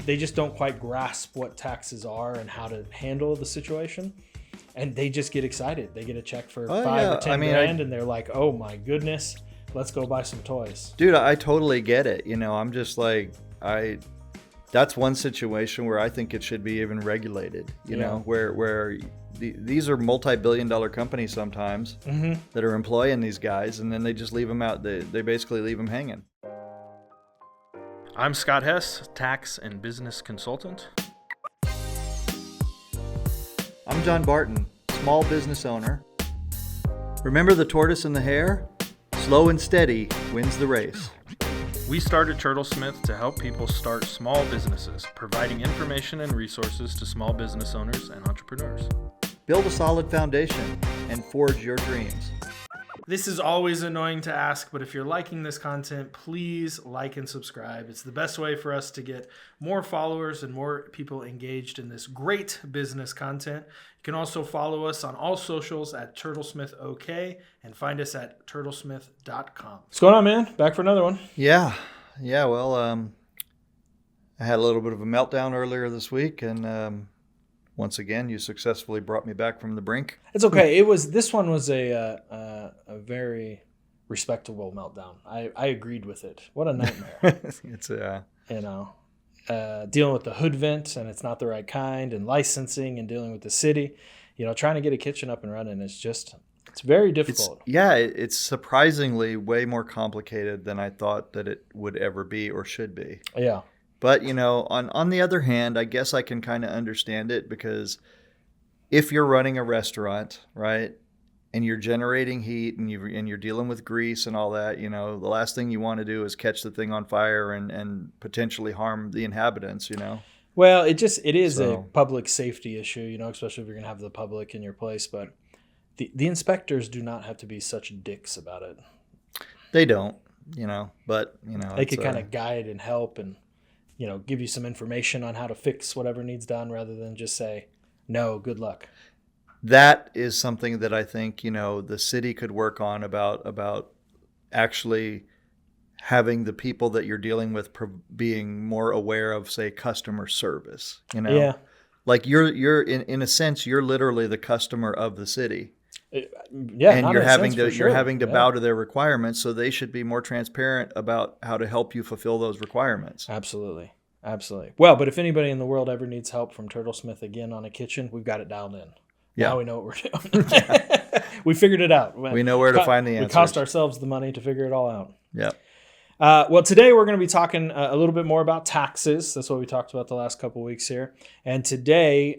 they just don't quite grasp what taxes are and how to handle the situation. And they just get excited. They get a check for 5 or 10 grand, and they're like, "Oh my goodness, let's go buy some toys." Dude, I totally get it. I'm just like, that's one situation where I think it should be even regulated. Where these are multi-billion-dollar companies sometimes that are employing these guys, and then they just leave them out. They basically leave them hanging. I'm Scott Hess, tax and business consultant. I'm John Barton, small business owner. Remember the tortoise and the hare? Slow and steady wins the race. We started Turtlesmith to help people start small businesses, providing information and resources to small business owners and entrepreneurs. Build a solid foundation and forge your dreams. This is always annoying to ask, but if you're liking this content, please like and subscribe. It's the best way for us to get more followers and more people engaged in this great business content. You can also follow us on all socials at TurtlesmithOK and find us at turtlesmith.com. What's going on, man? Back for another one. Yeah. Well, I had a little bit of a meltdown earlier this week, and once again, you successfully brought me back from the brink. It's okay. This one was a very respectable meltdown. I agreed with it. What a nightmare. It's dealing with the hood vent, and it's not the right kind, and licensing, and dealing with the city. Trying to get a kitchen up and running is it's very difficult. It's surprisingly way more complicated than I thought that it would ever be or should be. Yeah. But, on the other hand, I guess I can kind of understand it, because if you're running a restaurant, right, and you're generating heat and you're dealing with grease and all that, the last thing you want to do is catch the thing on fire and potentially harm the inhabitants, Well, it is a public safety issue, especially if you're going to have the public in your place. But the inspectors do not have to be such dicks about it. They don't, but, they could kind of guide and help and, give you some information on how to fix whatever needs done, rather than just say, no, good luck. That is something that I think, the city could work on about actually having the people that you're dealing with being more aware of, say, customer service, Yeah. Like you're in a sense, you're literally the customer of the city. Yeah, and you're having to bow to their requirements, so they should be more transparent about how to help you fulfill those requirements. Absolutely. Well, but if anybody in the world ever needs help from Turtlesmith again on a kitchen, we've got it dialed in. Yeah. Now we know what we're doing. We figured it out. We know where to find the answers. We cost ourselves the money to figure it all out. Yeah. Well, today we're going to be talking a little bit more about taxes. That's what we talked about the last couple of weeks here. And today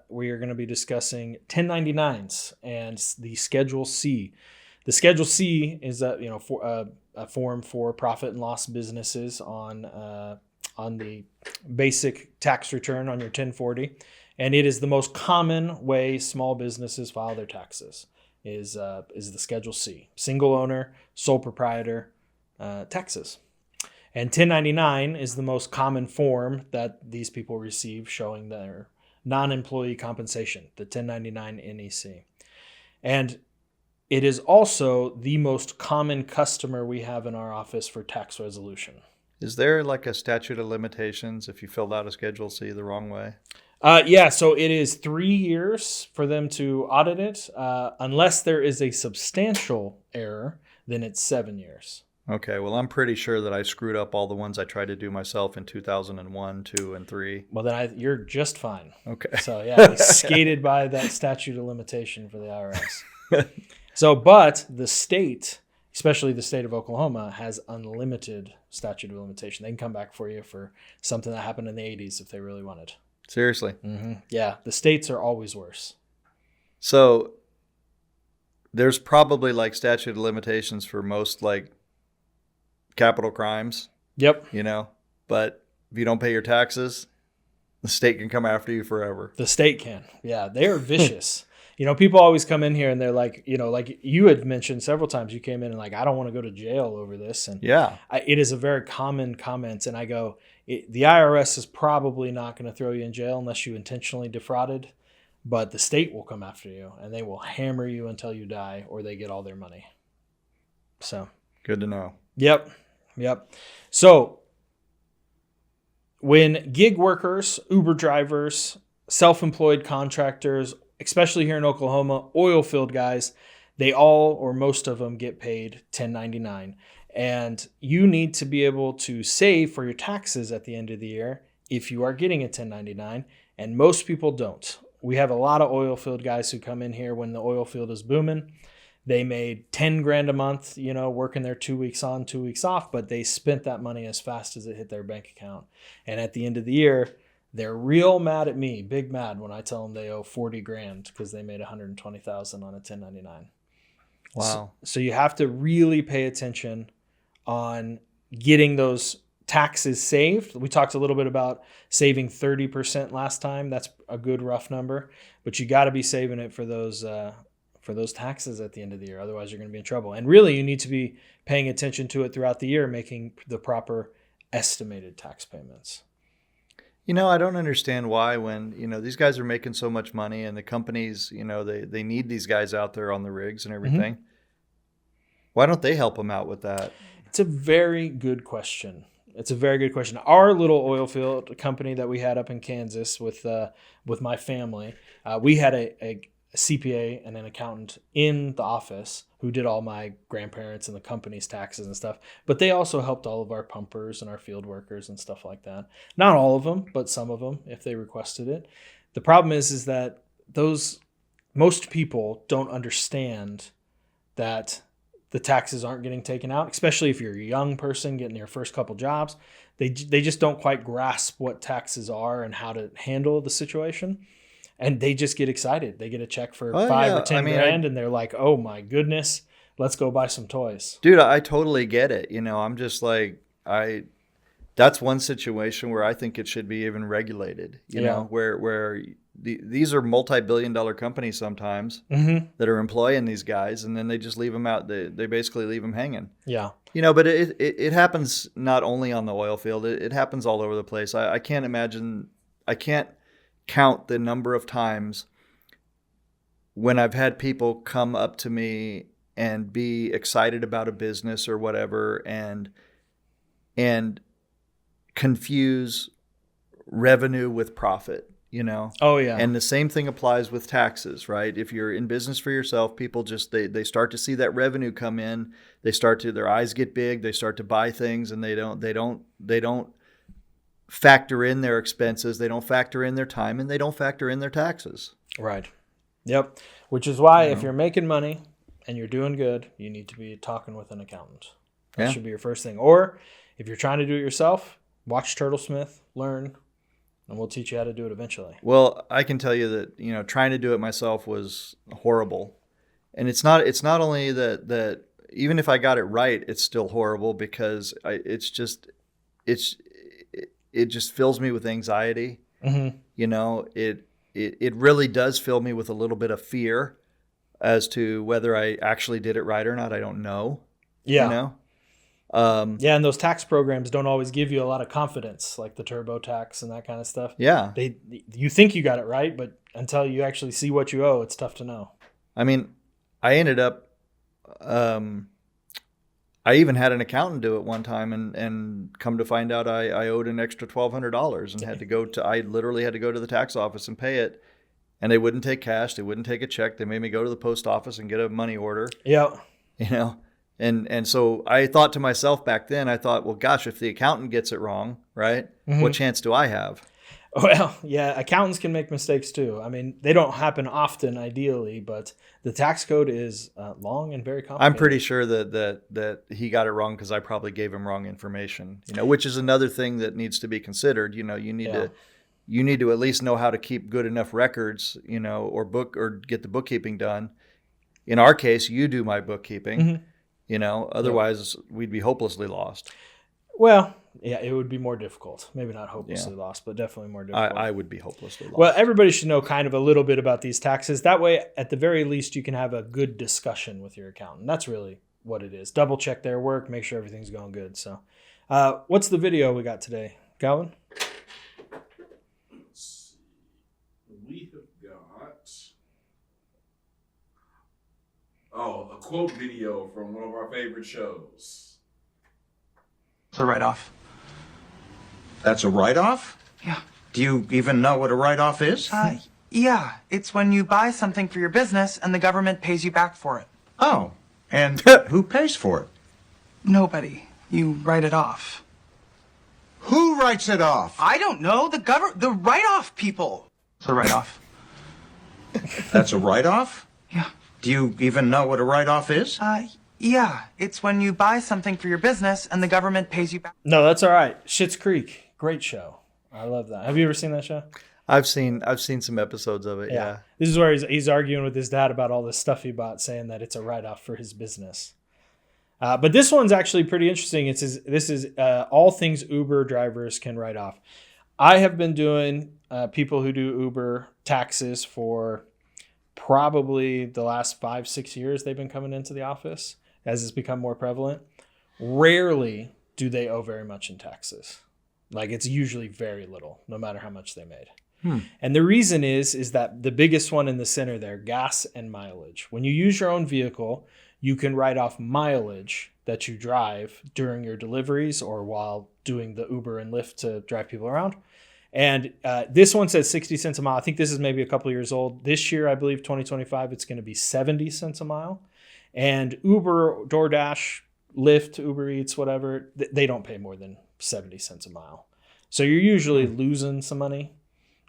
we are going to be discussing 1099s and the Schedule C. The Schedule C is a form for profit and loss businesses on the basic tax return on your 1040, and it is the most common way small businesses file their taxes. Is the Schedule C, single owner, sole proprietor. Taxes. And 1099 is the most common form that these people receive, showing their non-employee compensation, the 1099 NEC. And it is also the most common customer we have in our office for tax resolution. Is there like a statute of limitations if you filled out a Schedule C the wrong way? So it is 3 years for them to audit it. Unless there is a substantial error, then it's 7 years. Okay, well, I'm pretty sure that I screwed up all the ones I tried to do myself in 2001, 2, and 3. Well, then you're just fine. Okay. So, yeah, we skated by that statute of limitation for the IRS. But the state, especially the state of Oklahoma, has unlimited statute of limitation. They can come back for you for something that happened in the 80s if they really wanted. Seriously? Mm-hmm. Yeah, the states are always worse. So there's probably like statute of limitations for most like capital crimes. Yep. But if you don't pay your taxes, the state can come after you forever. The state can. Yeah, they are vicious. People always come in here and they're like, like you had mentioned several times, you came in and like, I don't want to go to jail over this. And yeah, it is a very common comment. And I go, the IRS is probably not going to throw you in jail unless you intentionally defrauded, but the state will come after you and they will hammer you until you die or they get all their money. So good to know. Yep. So when gig workers, Uber drivers, self-employed contractors, especially here in Oklahoma, oil field guys, they all or most of them get paid 1099. And you need to be able to save for your taxes at the end of the year if you are getting a 1099. And most people don't. We have a lot of oil field guys who come in here when the oil field is booming. They made 10 grand a month, working their 2 weeks on, 2 weeks off, but they spent that money as fast as it hit their bank account. And at the end of the year, they're real mad at me, big mad, when I tell them they owe 40 grand because they made 120,000 on a 1099. Wow. So you have to really pay attention on getting those taxes saved. We talked a little bit about saving 30% last time. That's a good rough number, but you got to be saving it for those taxes at the end of the year. Otherwise, you're going to be in trouble. And really, you need to be paying attention to it throughout the year, making the proper estimated tax payments. I don't understand why when, these guys are making so much money and the companies, they need these guys out there on the rigs and everything. Mm-hmm. Why don't they help them out with that? It's a very good question. Our little oil field company that we had up in Kansas with my family, we had a CPA and an accountant in the office who did all my grandparents and the company's taxes and stuff. But they also helped all of our pumpers and our field workers and stuff like that. Not all of them, but some of them if they requested it. The problem is that most people don't understand that the taxes aren't getting taken out, especially if you're a young person getting your first couple jobs. They just don't quite grasp what taxes are and how to handle the situation. And they just get excited. They get a check for 5 or 10 grand, and they're like, "Oh my goodness, let's go buy some toys." Dude, I totally get it. I'm just like, that's one situation where I think it should be even regulated. You know, where these are multi-billion-dollar companies sometimes that are employing these guys, and then they just leave them out. They basically leave them hanging. Yeah. But it happens not only on the oil field. It happens all over the place. I can't imagine. I can't count the number of times when I've had people come up to me and be excited about a business or whatever and confuse revenue with profit, Oh yeah. And the same thing applies with taxes, right? If you're in business for yourself, people just they start to see that revenue come in, their eyes get big, they start to buy things, and they don't factor in their expenses, they don't factor in their time, and they don't factor in their taxes. Right. Yep. Which is why if you're making money and you're doing good, you need to be talking with an accountant. That should be your first thing. Or if you're trying to do it yourself, watch Turtlesmith, learn, and we'll teach you how to do it eventually. Well, I can tell you that, trying to do it myself was horrible. And it's not only that even if I got it right, it's still horrible because it just fills me with anxiety. Mm-hmm. It really does fill me with a little bit of fear as to whether I actually did it right or not. I don't know. Yeah. And those tax programs don't always give you a lot of confidence, like the TurboTax and that kind of stuff. Yeah. You think you got it right, but until you actually see what you owe, it's tough to know. I mean, I ended up, I even had an accountant do it one time and come to find out I owed an extra $1,200 and I literally had to go to the tax office and pay it. And they wouldn't take cash. They wouldn't take a check. They made me go to the post office and get a money order. Yeah. And so I thought to myself back then, well, gosh, if the accountant gets it wrong, right? Mm-hmm. What chance do I have? Well, yeah, accountants can make mistakes too. I mean, they don't happen often, ideally, but the tax code is long and very complicated. I'm pretty sure that he got it wrong because I probably gave him wrong information. Which is another thing that needs to be considered. You need to at least know how to keep good enough records, or get the bookkeeping done. In our case, you do my bookkeeping. Mm-hmm. Otherwise we'd be hopelessly lost. Well, yeah, it would be more difficult. Maybe not hopelessly lost, but definitely more difficult. I would be hopelessly lost. Well, everybody should know kind of a little bit about these taxes. That way, at the very least, you can have a good discussion with your accountant. That's really what it is. Double check their work, make sure everything's going good. So, what's the video we got today, Galvin? Let's see. We have got a quote video from one of our favorite shows. It's a write-off. That's a write-off? Yeah. Do you even know what a write-off is? Yeah. It's when you buy something for your business and the government pays you back for it. Oh, and who pays for it? Nobody. You write it off. Who writes it off? I don't know. The write-off people. It's a write-off. That's a write-off? Yeah. Do you even know what a write-off is? Yeah. It's when you buy something for your business and the government pays you back. No, that's all right. Schitt's Creek, great show. I love that. Have you ever seen that show? I've seen some episodes of it. Yeah. This is where he's arguing with his dad about all this stuff he bought, saying that it's a write-off for his business. But this one's actually pretty interesting. This is all things Uber drivers can write off. I have been doing people who do Uber taxes for probably the last 5-6 years. They've been coming into the office as it's become more prevalent. Rarely do they owe very much in taxes. Like, it's usually very little, no matter how much they made. And the reason is that the biggest one in the center there, gas and mileage. When you use your own vehicle, you can write off mileage that you drive during your deliveries or while doing the Uber and Lyft to drive people around. And this one says 60 cents a mile. I think this is maybe a couple years old. This year, I believe 2025, it's going to be 70 cents a mile. And Uber, DoorDash, Lyft, Uber Eats, whatever, they don't pay more than 70 cents a mile. So you're usually losing some money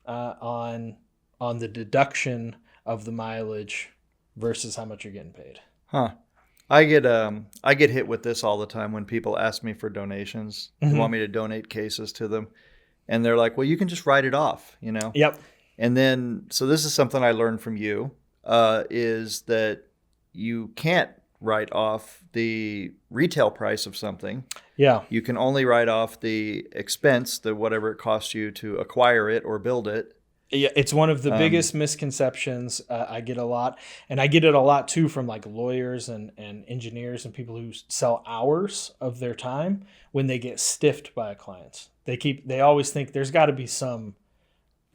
on the deduction of the mileage versus how much you're getting paid. Huh. I get hit with this all the time when people ask me for donations. They want me to donate cases to them. And they're like, well, you can just write it off, you know? Yep. And then, so this is something I learned from you, is that you can't write off the retail price of something. Yeah. You can only write off the expense, whatever it costs you to acquire it or build it. Yeah, it's one of the biggest misconceptions I get a lot. And I get it a lot too from like lawyers and engineers and people who sell hours of their time when they get stiffed by a client. They always think there's got to be some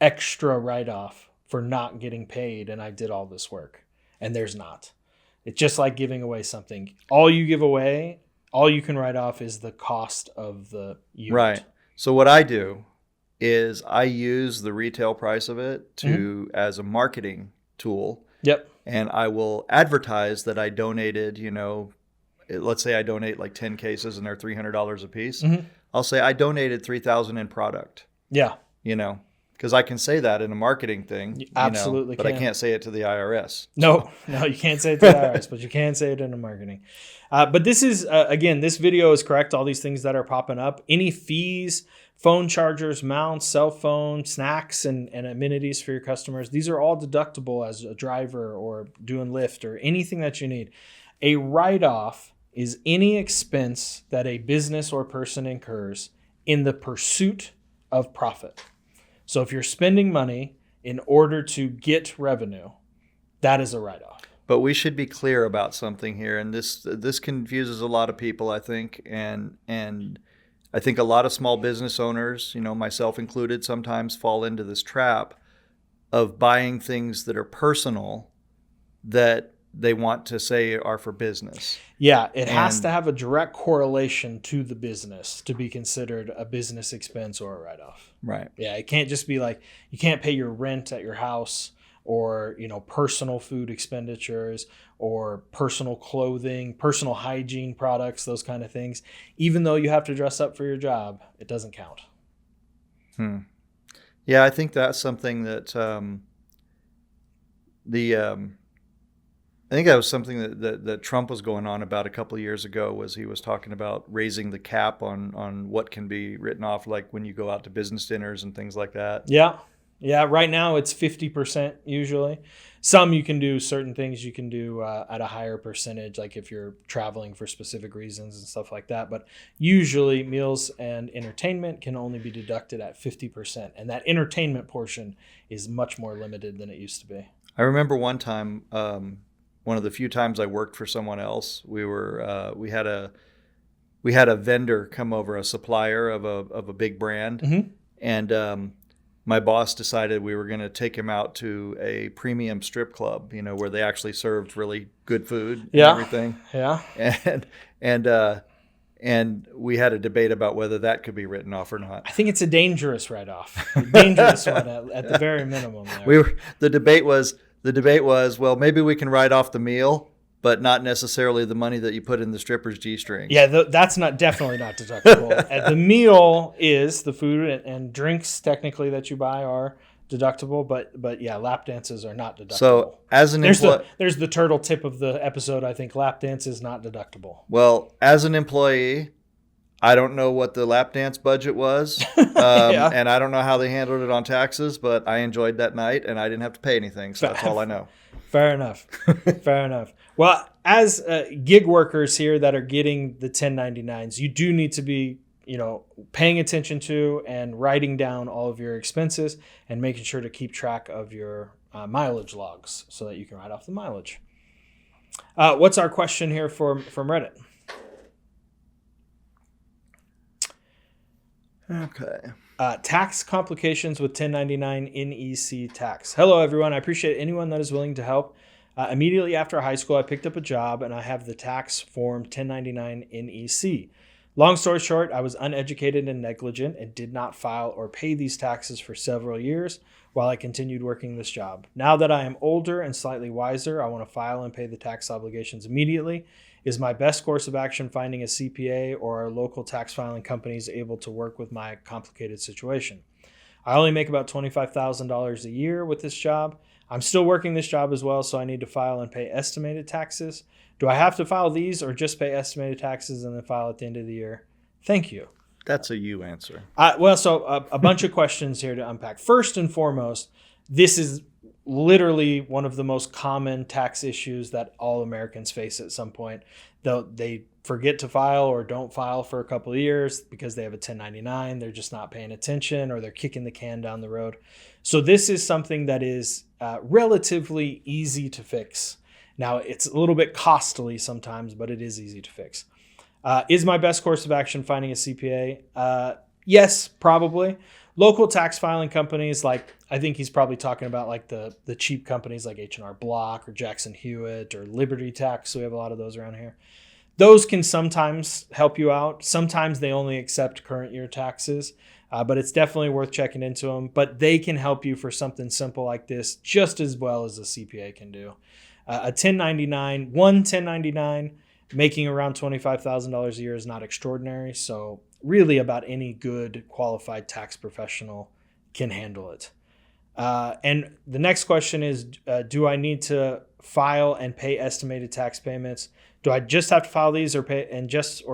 extra write-off for not getting paid and I did all this work. And there's not. It's just like giving away something. All you give away, all you can write off is the cost of the unit. Right. So what I do is I use the retail price of it to as a marketing tool. Yep. And I will advertise that I donated, let's say I donate like 10 cases and they're $300 a piece. I'll say I donated $3,000 in product. Yeah. Because I can say that in a marketing thing. You absolutely but can. I can't say it to the IRS. No, you can't say it to the IRS, but you can say it in the marketing. But this is, again, this video is correct. All these things that are popping up, any fees, phone chargers, mounts, cell phone, snacks, and amenities for your customers, these are all deductible as a driver or doing Lyft or anything that you need. A write-off is any expense that a business or person incurs in the pursuit of profit. So if you're spending money in order to get revenue, that is a write-off. But we should be clear about something here, and this confuses a lot of people, I think, and I think a lot of small business owners, myself included, sometimes fall into this trap of buying things that are personal that they want to say are for business. Yeah, it has to have a direct correlation to the business to be considered a business expense or a write-off. Right. Yeah, it can't just be like you can't pay your rent at your house or, personal food expenditures or personal clothing, personal hygiene products, those kind of things. Even though you have to dress up for your job, it doesn't count. Yeah, I think that's something that I think that was something that Trump was going on about a couple of years ago, was he was talking about raising the cap on what can be written off, like when you go out to business dinners and things like that. Yeah. Yeah, right now it's 50% usually. Some you can do certain things you can do at a higher percentage, like if you're traveling for specific reasons and stuff like that. But usually meals and entertainment can only be deducted at 50%. And that entertainment portion is much more limited than it used to be. I remember one time, one of the few times I worked for someone else, we had a vendor come over, a supplier of a big brand, and my boss decided we were going to take him out to a premium strip club, where they actually served really good food and everything. Yeah. And we had a debate about whether that could be written off or not. I think it's a dangerous write-off, a dangerous one at the very minimum. There. The debate was, well, maybe we can write off the meal, but not necessarily the money that you put in the stripper's G-string. Yeah, that's definitely not deductible. The meal is the food and drinks technically that you buy are deductible, but yeah, lap dances are not deductible. So as an employee, there's the turtle tip of the episode. I think lap dance is not deductible. Well, as an employee, I don't know what the lap dance budget was, Yeah. and I don't know how they handled it on taxes, but I enjoyed that night, and I didn't have to pay anything, so that's all I know. Fair enough. Fair enough. Well, as gig workers here that are getting the 1099s, you do need to be, paying attention to and writing down all of your expenses and making sure to keep track of your mileage logs so that you can write off the mileage. What's our question here from Reddit? Okay. Tax complications with 1099 NEC tax. Hello, everyone. I appreciate anyone that is willing to help. Immediately after high school, I picked up a job and I have the tax form 1099 NEC. Long story short, I was uneducated and negligent and did not file or pay these taxes for several years while I continued working this job. Now that I am older and slightly wiser, I want to file and pay the tax obligations immediately. Is my best course of action finding a CPA or are local tax filing companies able to work with my complicated situation? I only make about $25,000 a year with this job. I'm still working this job as well, so I need to file and pay estimated taxes. Do I have to file these or just pay estimated taxes and then file at the end of the year? Thank you. That's a you answer. So a bunch of questions here to unpack. First and foremost, this is literally one of the most common tax issues that all Americans face at some point. They forget to file or don't file for a couple of years because they have a 1099. They're just not paying attention or they're kicking the can down the road. So this is something that is relatively easy to fix. Now, it's a little bit costly sometimes, but it is easy to fix. Is my best course of action finding a CPA? Yes, probably. Local tax filing companies, like I think he's probably talking about like the cheap companies like H&R Block or Jackson Hewitt or Liberty Tax. So we have a lot of those around here. Those can sometimes help you out. Sometimes they only accept current year taxes, but it's definitely worth checking into them. But they can help you for something simple like this just as well as a CPA can do. A 1099, making around $25,000 a year is not extraordinary. So really about any good qualified tax professional can handle it. And the next question is, do I need to file and pay estimated tax payments? Do I just have to file these or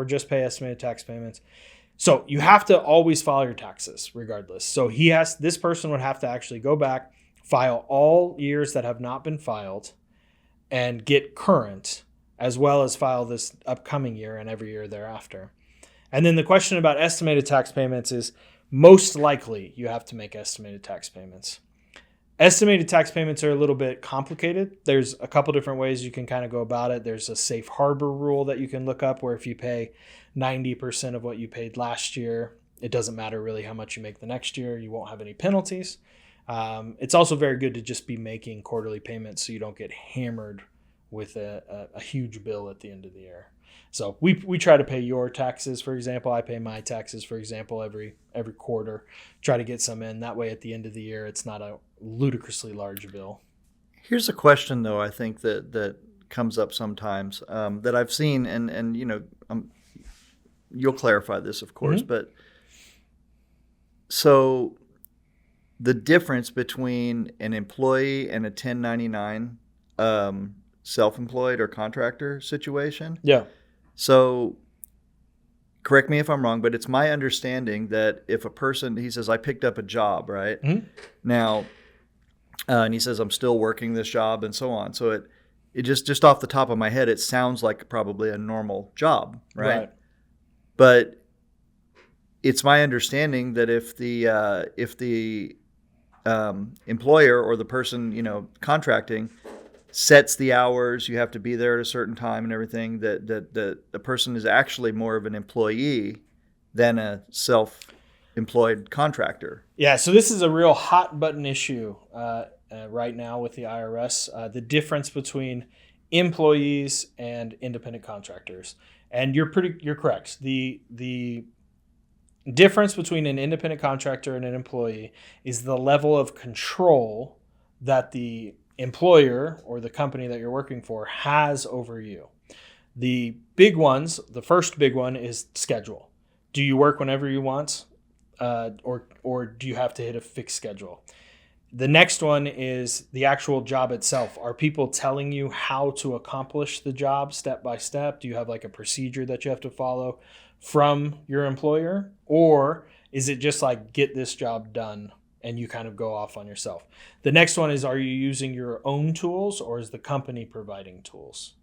just pay estimated tax payments? So you have to always file your taxes regardless. So this person would have to actually go back, file all years that have not been filed and get current, as well as file this upcoming year and every year thereafter. And then the question about estimated tax payments is most likely you have to make estimated tax payments. Estimated tax payments are a little bit complicated. There's a couple different ways you can kind of go about it. There's a safe harbor rule that you can look up where if you pay 90% of what you paid last year, it doesn't matter really how much you make the next year. You won't have any penalties. It's also very good to just be making quarterly payments so you don't get hammered with a huge bill at the end of the year. So we try to pay your taxes, for example. I pay my taxes, for example, every quarter. Try to get some in. That way at the end of the year, it's not a ludicrously large bill. Here's a question, though, I think that comes up sometimes that I've seen, and you'll clarify this, of course, but so the difference between an employee and a 1099 self-employed or contractor situation. Yeah. So correct me if I'm wrong, but it's my understanding that if a person, he says, I picked up a job, right? Mm-hmm. Now, and he says, I'm still working this job and so on. So it just off the top of my head, it sounds like probably a normal job, right? But it's my understanding that if the employer or the person, contracting sets the hours, you have to be there at a certain time and everything, that the person is actually more of an employee than a self-employed contractor. Yeah, so this is a real hot button issue right now with the IRS, the difference between employees and independent contractors. And you're correct. The difference between an independent contractor and an employee is the level of control that the employer or the company that you're working for has over you. The big ones, the first big one is schedule. Do you work whenever you want, or do you have to hit a fixed schedule? The next one is the actual job itself. Are people telling you how to accomplish the job step by step? Do you have like a procedure that you have to follow from your employer? Or is it just like, get this job done and you kind of go off on yourself? The next one is, are you using your own tools or is the company providing tools?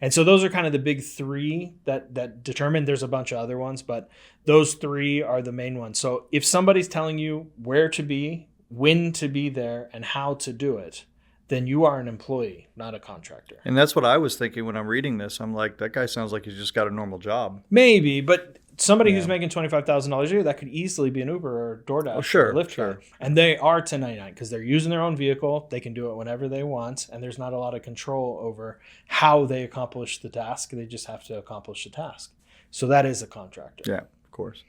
And so those are kind of the big three that determine. There's a bunch of other ones, but those three are the main ones. So if somebody's telling you where to be, when to be there, and how to do it, then you are an employee, not a contractor. And that's what I was thinking when I'm reading this. I'm like, that guy sounds like he's just got a normal job. Maybe, but somebody who's making $25,000 a year, that could easily be an Uber or DoorDash or a Lyft guy. And they are 1099 because they're using their own vehicle. They can do it whenever they want, and there's not a lot of control over how they accomplish the task. They just have to accomplish the task. So that is a contractor. Yeah, of course.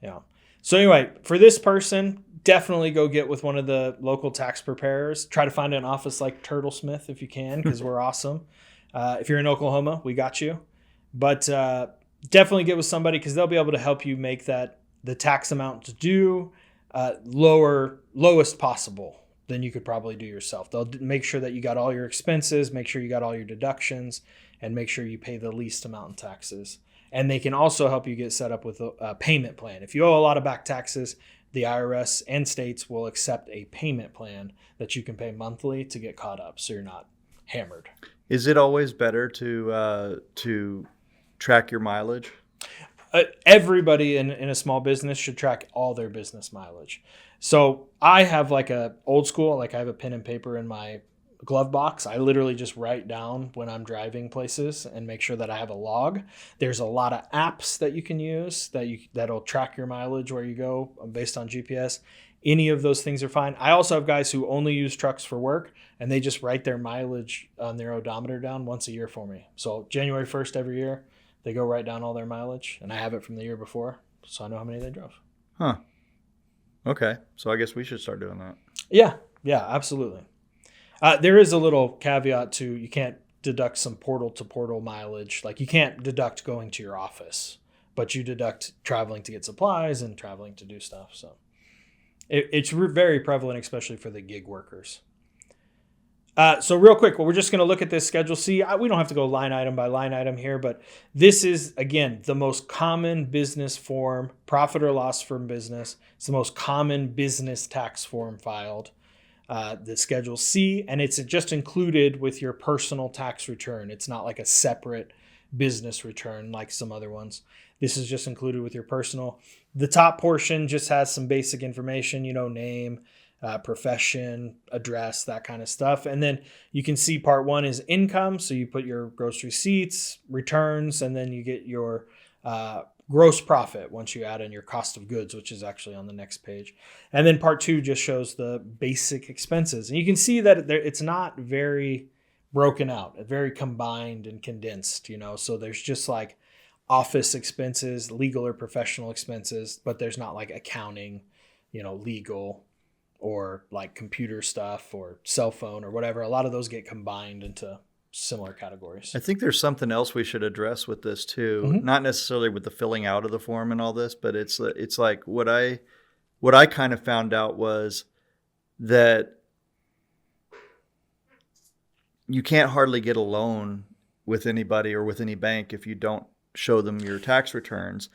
Yeah. So anyway, for this person, definitely go get with one of the local tax preparers. Try to find an office like Turtlesmith if you can, because we're awesome. If you're in Oklahoma, we got you. But definitely get with somebody because they'll be able to help you make the tax amount due lowest possible than you could probably do yourself. They'll make sure that you got all your expenses, make sure you got all your deductions, and make sure you pay the least amount in taxes. And they can also help you get set up with a payment plan. If you owe a lot of back taxes, the IRS and states will accept a payment plan that you can pay monthly to get caught up, so you're not hammered. Is it always better to track your mileage? Everybody in a small business should track all their business mileage. So I have like a old school, like I have a pen and paper in my glove box. I literally just write down when I'm driving places and make sure that I have a log. There's a lot of apps that you can use that'll track your mileage where you go based on GPS. Any of those things are fine. I also have guys who only use trucks for work and they just write their mileage on their odometer down once a year for me. So January 1st every year, they go write down all their mileage and I have it from the year before. So I know how many they drove. Huh. Okay. So I guess we should start doing that. Yeah, absolutely. There is a little caveat to, you can't deduct some portal to portal mileage. Like you can't deduct going to your office, but you deduct traveling to get supplies and traveling to do stuff. So it's very prevalent, especially for the gig workers. So real quick, we're just going to look at this Schedule C. We don't have to go line item by line item here, but this is, again, the most common business form, profit or loss from business. It's the most common business tax form filed. The Schedule C, and it's just included with your personal tax return. It's not like a separate business return like some other ones. This is just included with your personal. The top portion just has some basic information, name, profession, address, that kind of stuff. And then you can see part one is income. So you put your gross receipts, returns, and then you get your gross profit once you add in your cost of goods, which is actually on the next page. And then part two just shows the basic expenses. And you can see that it's not very broken out, very combined and condensed, So there's just like office expenses, legal or professional expenses, but there's not like accounting, legal or like computer stuff or cell phone or whatever. A lot of those get combined into similar categories. I think there's something else we should address with this too. Mm-hmm. Not necessarily with the filling out of the form and all this, but it's like what I kind of found out was that you can't hardly get a loan with anybody or with any bank if you don't show them your tax returns.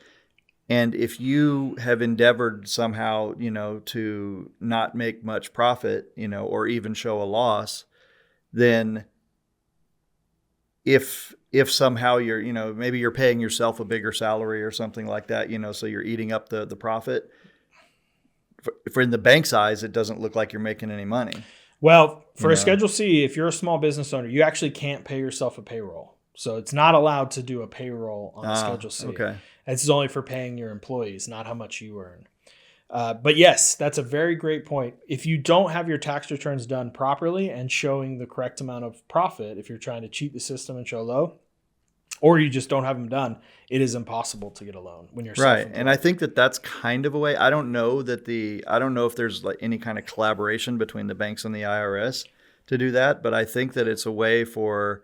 And if you have endeavored somehow, to not make much profit, or even show a loss, then if somehow you're, maybe you're paying yourself a bigger salary or something like that, so you're eating up the profit. For in the bank's eyes, it doesn't look like you're making any money. Well, for a Schedule C, if you're a small business owner, you actually can't pay yourself a payroll. So it's not allowed to do a payroll on Schedule C. Okay. It's only for paying your employees, not how much you earn. But yes, that's a very great point. If you don't have your tax returns done properly and showing the correct amount of profit, if you're trying to cheat the system and show low, or you just don't have them done, it is impossible to get a loan when you're Right. self-employed. And I think that that's kind of a way. I don't know if there's like any kind of collaboration between the banks and the IRS to do that, but I think that it's a way for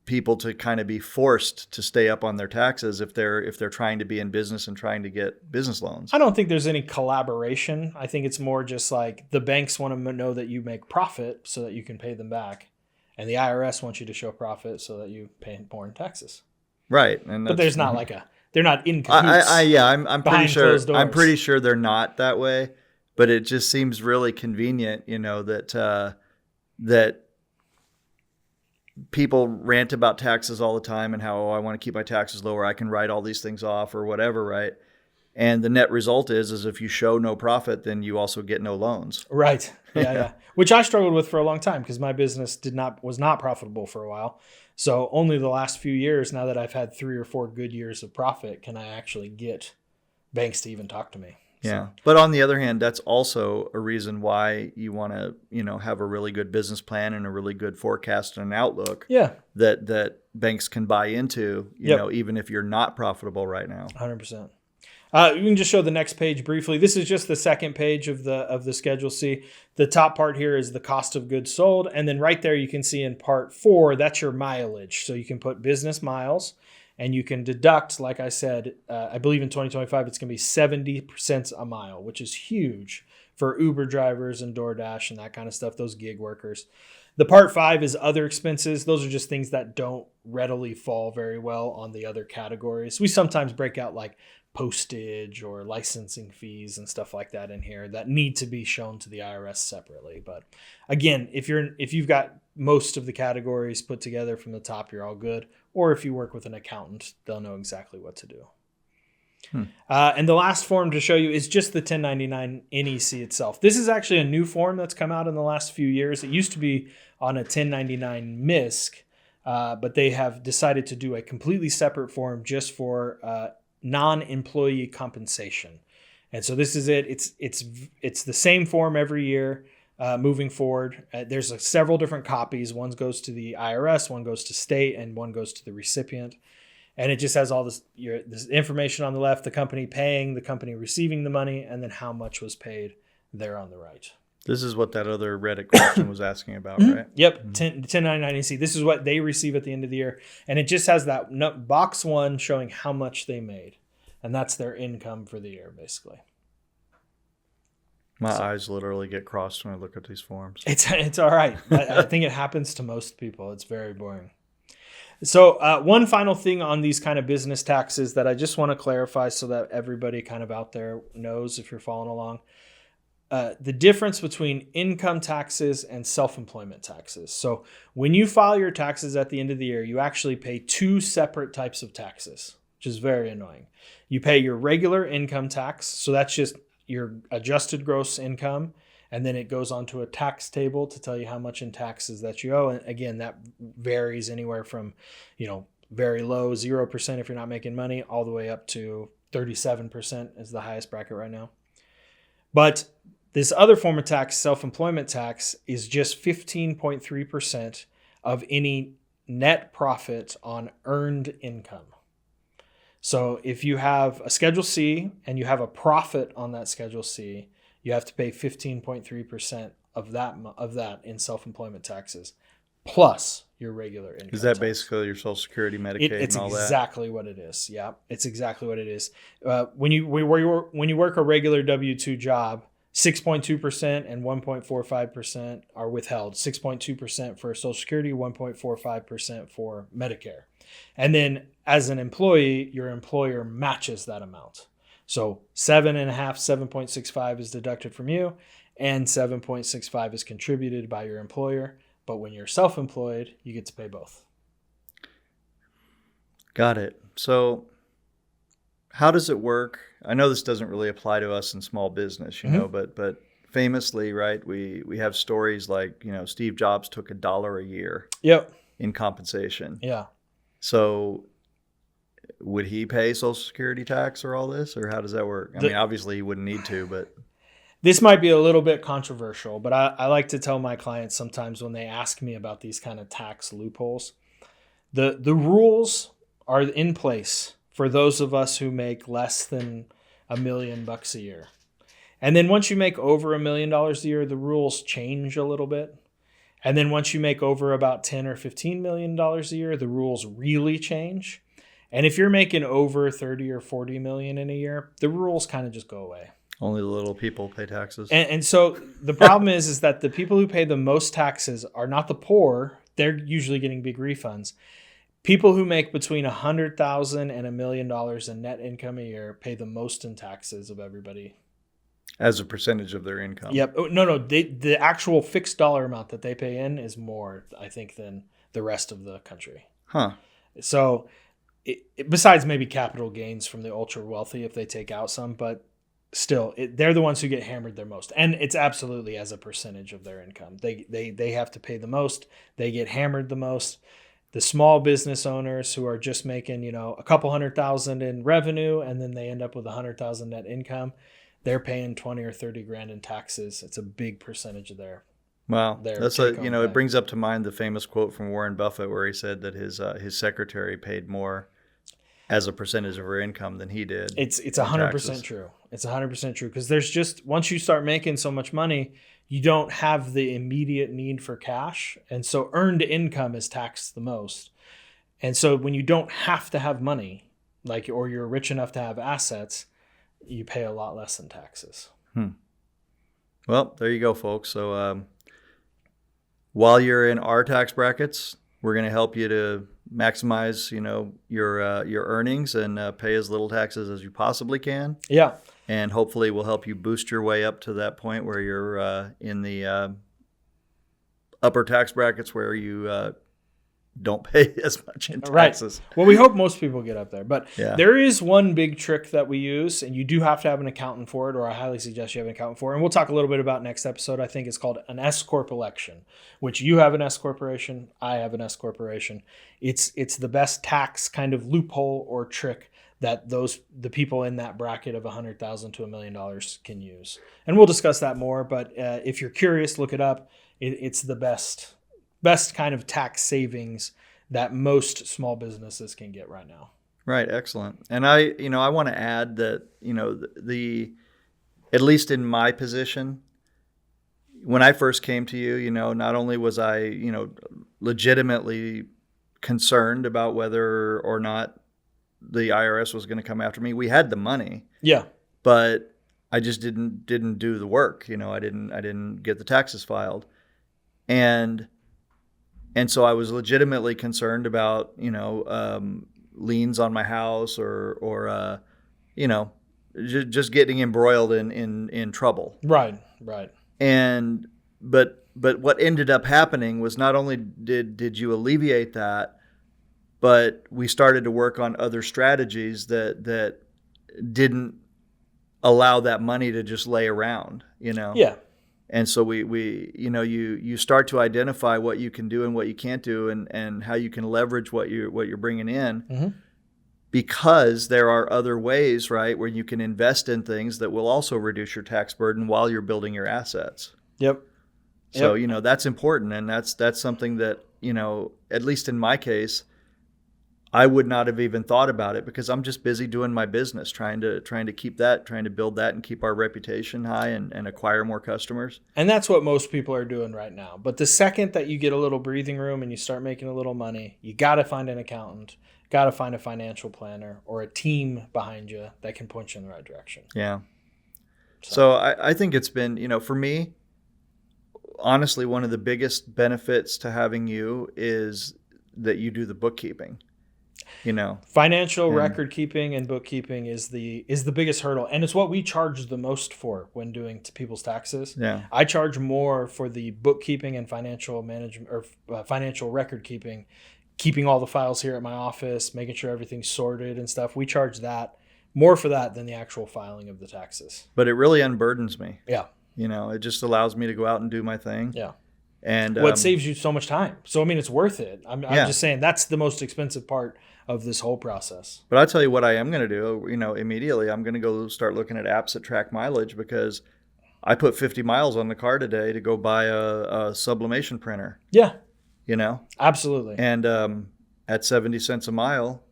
people to kind of be forced to stay up on their taxes if they're trying to be in business and trying to get business loans. I don't think there's any collaboration. I think it's more just like the banks want to know that you make profit so that you can pay them back. And the IRS wants you to show profit so that you pay more in taxes. Right. And But there's not they're not in cahoots. I'm pretty sure closed doors. I'm pretty sure they're not that way, but it just seems really convenient, that people rant about taxes all the time and how I want to keep my taxes lower. I can write all these things off or whatever, right? And the net result is if you show no profit, then you also get no loans. Right. Yeah. Which I struggled with for a long time because my business was not profitable for a while. So only the last few years, now that I've had 3 or 4 good years of profit, can I actually get banks to even talk to me. Yeah. But on the other hand, that's also a reason why you want to, have a really good business plan and a really good forecast and an outlook. Yeah. That banks can buy into, even if you're not profitable right now. 100%. You can just show the next page briefly. This is just the second page of the Schedule C. The top part here is the cost of goods sold. And then right there, you can see in part 4, that's your mileage. So you can put business miles and you can deduct, like I said, I believe in 2025, it's going to be 70 cents a mile, which is huge for Uber drivers and DoorDash and that kind of stuff, those gig workers. The part 5 is other expenses. Those are just things that don't readily fall very well on the other categories. We sometimes break out like postage or licensing fees and stuff like that in here that need to be shown to the IRS separately. But again, if you've got most of the categories put together from the top, you're all good. Or if you work with an accountant, they'll know exactly what to do. And the last form to show you is just the 1099 NEC itself. This is actually a new form that's come out in the last few years. It used to be on a 1099 MISC, but they have decided to do a completely separate form just for non-employee compensation. And so this is it. It's the same form every year moving forward. There's several different copies. One goes to the IRS, one goes to state, and one goes to the recipient. And it just has all this information on the left, the company paying, the company receiving the money, and then how much was paid there on the right. This is what that other Reddit question was asking about, right? Yep, 1099 NEC. This is what they receive at the end of the year. And it just has that box 1 showing how much they made. And that's their income for the year, basically. My eyes literally get crossed when I look at these forms. It's all right. I think it happens to most people. It's very boring. So one final thing on these kind of business taxes that I just want to clarify so that everybody kind of out there knows if you're following along. The difference between income taxes and self-employment taxes. So when you file your taxes at the end of the year, you actually pay 2 separate types of taxes, which is very annoying. You pay your regular income tax. So that's just your adjusted gross income. And then it goes onto a tax table to tell you how much in taxes that you owe. And again, that varies anywhere from, very low, 0% if you're not making money, all the way up to 37% is the highest bracket right now. But this other form of tax, self-employment tax, is just 15.3% of any net profit on earned income. So if you have a Schedule C and you have a profit on that Schedule C, you have to pay 15.3% of that in self-employment taxes, plus your regular income. Is that tax. Basically your Social Security, Medicaid, It's and all that? It's exactly what it is. Yeah, it's exactly what it is. When you work a regular W-2 job, 6.2% and 1.45% are withheld. 6.2% for Social Security, 1.45% for Medicare. And then as an employee, your employer matches that amount. So 7.65 is deducted from you and 7.65 is contributed by your employer. But when you're self-employed, you get to pay both. Got it. So how does it work? I know this doesn't really apply to us in small business, but famously, right, we have stories like, Steve Jobs took $1 a year in compensation. Yeah. So would he pay Social Security tax or all this, or how does that work? I mean, obviously he wouldn't need to, but this might be a little bit controversial, but I like to tell my clients sometimes when they ask me about these kind of tax loopholes The rules are in place for those of us who make less than $1 million a year. And then once you make over $1 million a year, the rules change a little bit. And then once you make over about $10 or $15 million a year, the rules really change. And if you're making over 30 or 40 million in a year, the rules kind of just go away. Only the little people pay taxes. And so the problem is that the people who pay the most taxes are not the poor. They're usually getting big refunds. People who make between $100,000 and $1 million in net income a year pay the most in taxes of everybody. As a percentage of their income. Yep. No. The actual fixed dollar amount that they pay in is more, I think, than the rest of the country. Huh. So besides maybe capital gains from the ultra wealthy if they take out some, but still, they're the ones who get hammered their most. And it's absolutely as a percentage of their income. They have to pay the most. They get hammered the most. The small business owners who are just making, a couple $100,000 in revenue, and then they end up with $100,000 net income, they're paying 20 or 30 grand in taxes. It's a big percentage of their. Wow. That's it brings up to mind the famous quote from Warren Buffett where he said that his secretary paid more as a percentage of her income than he did. It's 100% true. It's 100% true because there's just, once you start making so much money, you don't have the immediate need for cash. And so earned income is taxed the most. And so when you don't have to have money, or you're rich enough to have assets, you pay a lot less in taxes. Well, there you go, folks. So while you're in our tax brackets, we're going to help you to maximize, your earnings and pay as little taxes as you possibly can. Yeah. And hopefully we'll help you boost your way up to that point where you're in the upper tax brackets where you don't pay as much in taxes. Right. Well, we hope most people get up there. But yeah. There is one big trick that we use, and you do have to have an accountant for it, or I highly suggest you have an accountant for it. And we'll talk a little bit about next episode. I think it's called an S-Corp election, which you have an S-Corporation, I have an S-Corporation. It's the best tax kind of loophole or trick that the people in that bracket of $100,000 to $1 million can use. And we'll discuss that more, but if you're curious, look it up. It's the best kind of tax savings that most small businesses can get right now. Right. Excellent. And I want to add that, at least in my position, when I first came to you, not only was I, legitimately concerned about whether or not the IRS was going to come after me. We had the money. Yeah. But I just didn't do the work. I didn't get the taxes filed. And so I was legitimately concerned about, liens on my house or just getting embroiled in trouble. Right. And but what ended up happening was not only did you alleviate that, but we started to work on other strategies that didn't allow that money to just lay around, Yeah. And so you start to identify what you can do and what you can't do, and how you can leverage what you're bringing in, mm-hmm. because there are other ways, right, where you can invest in things that will also reduce your tax burden while you're building your assets. Yep. So that's important, and that's something that at least in my case, I would not have even thought about it because I'm just busy doing my business, trying to keep that, trying to build that and keep our reputation high and acquire more customers. And that's what most people are doing right now. But the second that you get a little breathing room and you start making a little money, you got to find an accountant, got to find a financial planner or a team behind you that can point you in the right direction. Yeah. So I think it's been, for me, honestly, one of the biggest benefits to having you is that you do the bookkeeping. Financial record keeping and bookkeeping is the biggest hurdle, and it's what we charge the most for when doing people's taxes. Yeah, I charge more for the bookkeeping and financial management or financial record keeping all the files here at my office, making sure everything's sorted and stuff. We charge that more for that than the actual filing of the taxes. But it really unburdens me. Yeah, it just allows me to go out and do my thing. Yeah. And it saves you so much time. So, I mean, it's worth it. I'm just saying that's the most expensive part of this whole process. But I'll tell you what I am going to do, immediately. I'm going to go start looking at apps that track mileage because I put 50 miles on the car today to go buy a sublimation printer. Yeah. you know? Absolutely. And at 70 cents a mile,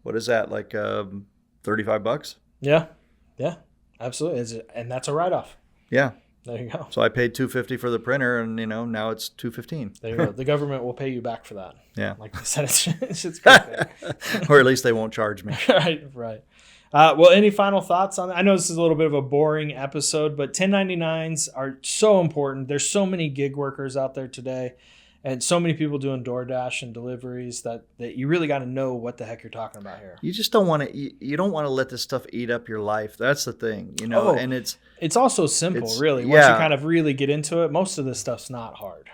what is that? Like $35? Yeah. Yeah, absolutely. And that's a write-off. Yeah. There you go. So I paid $250 for the printer, and now it's $215. There you go. The government will pay you back for that. Yeah. Like I said, it's perfect. Or at least they won't charge me. Right. Well, any final thoughts on that? I know this is a little bit of a boring episode, but 1099s are so important. There's so many gig workers out there today, and so many people doing DoorDash and deliveries that you really got to know what the heck you're talking about here. You just don't want to. You don't want to let this stuff eat up your life. That's the thing, And it's also simple, really. Once you kind of really get into it, most of this stuff's not hard.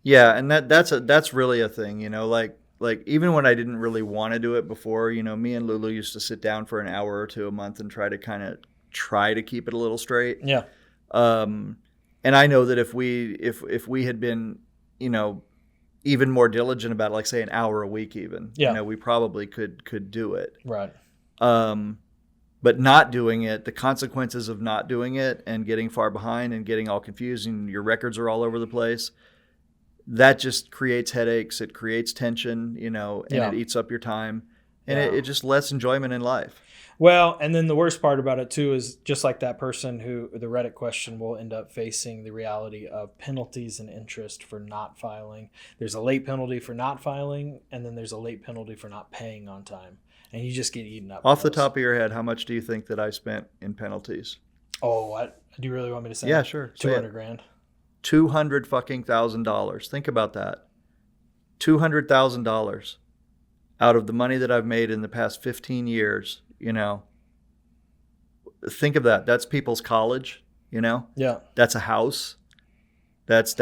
Yeah, and that's really a thing, Like even when I didn't really want to do it before, me and Lulu used to sit down for an hour or two a month and try to keep it a little straight. Yeah. And I know that if we had been, even more diligent about it, like say an hour a week, even, we probably could do it. Right. But not doing it, the consequences of not doing it and getting far behind and getting all confused and your records are all over the place, that just creates headaches. It creates tension, and it eats up your time, and it just less enjoyment in life. Well, and then the worst part about it too is just like that person who the Reddit question will end up facing the reality of penalties and interest for not filing. There's a late penalty for not filing, and then there's a late penalty for not paying on time, and you just get eaten up. Off the top of your head, how much do you think that I spent in penalties? Oh, what? Do you really want me to say? Yeah, sure. $200,000. $200,000. Think about that. $200,000 out of the money that I've made in the past 15 years. Think of that. That's people's college. Yeah. That's a house. That's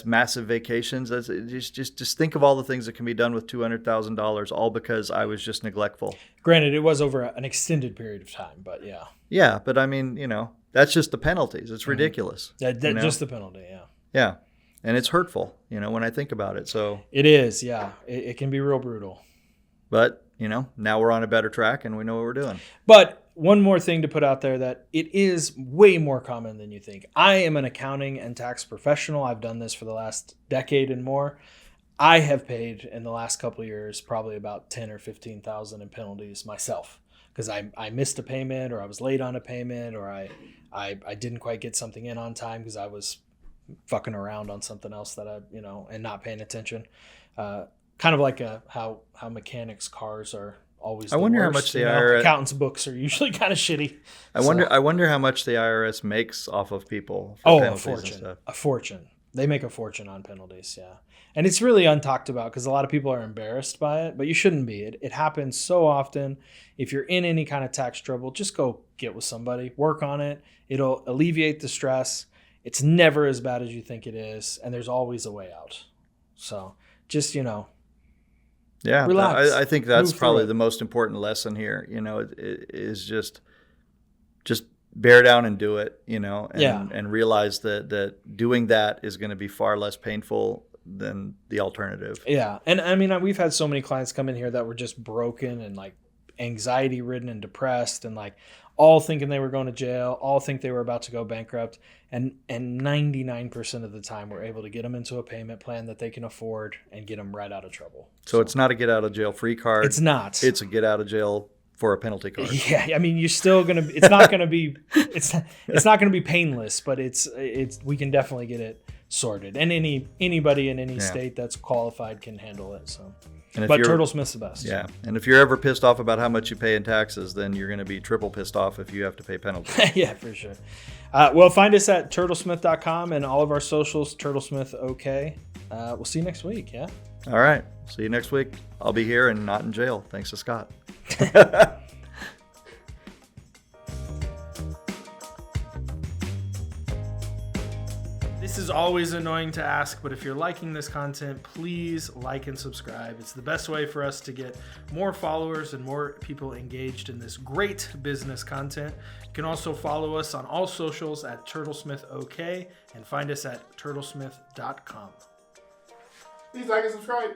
massive vacations. That's just think of all the things that can be done with $200,000, all because I was just neglectful. Granted, it was over an extended period of time, but yeah. Yeah, but I mean, that's just the penalties. It's ridiculous. Just the penalty, yeah. Yeah, and it's hurtful, when I think about it. So it is, yeah. It can be real brutal. But now we're on a better track and we know what we're doing. But one more thing to put out there, that it is way more common than you think. I am an accounting and tax professional. I've done this for the last decade and more. I have paid in the last couple of years probably about 10 or 15,000 in penalties myself, because I missed a payment, or I was late on a payment, or I didn't quite get something in on time because I was fucking around on something else that and not paying attention. Kind of like how mechanics' cars are always the I wonder worst, how much the IRS... Accountants' books are usually kind of shitty. I wonder how much the IRS makes off of people for penalties and stuff. A fortune. They make a fortune on penalties, yeah. And it's really untalked about because a lot of people are embarrassed by it, but you shouldn't be. It happens so often. If you're in any kind of tax trouble, just go get with somebody. Work on it. It'll alleviate the stress. It's never as bad as you think it is, and there's always a way out. So just, yeah, relax. I think that's probably the most important lesson here. It is just bear down and do it. And realize that doing that is going to be far less painful than the alternative. Yeah, and I mean, we've had so many clients come in here that were just broken and like anxiety ridden and depressed and like all thinking they were going to jail, all think they were about to go bankrupt, and 99% of the time we're able to get them into a payment plan that they can afford and get them right out of trouble. So it's not a get out of jail free card. It's not. It's a get out of jail for a penalty card. Yeah, I mean, you're still gonna. It's not gonna be. It's not gonna be painless, but it's. We can definitely get it sorted, and anybody in any state that's qualified can handle it. So. But Turtlesmith's the best. Yeah. And if you're ever pissed off about how much you pay in taxes, then you're going to be triple pissed off if you have to pay penalties. Yeah, for sure. Well, find us at turtlesmith.com and all of our socials, Turtlesmith OK. We'll see you next week, yeah? All right. See you next week. I'll be here and not in jail, thanks to Scott. This is always annoying to ask, but if you're liking this content, please like and subscribe. It's the best way for us to get more followers and more people engaged in this great business content. You can also follow us on all socials at Turtlesmith OK and find us at turtlesmith.com. Please like and subscribe.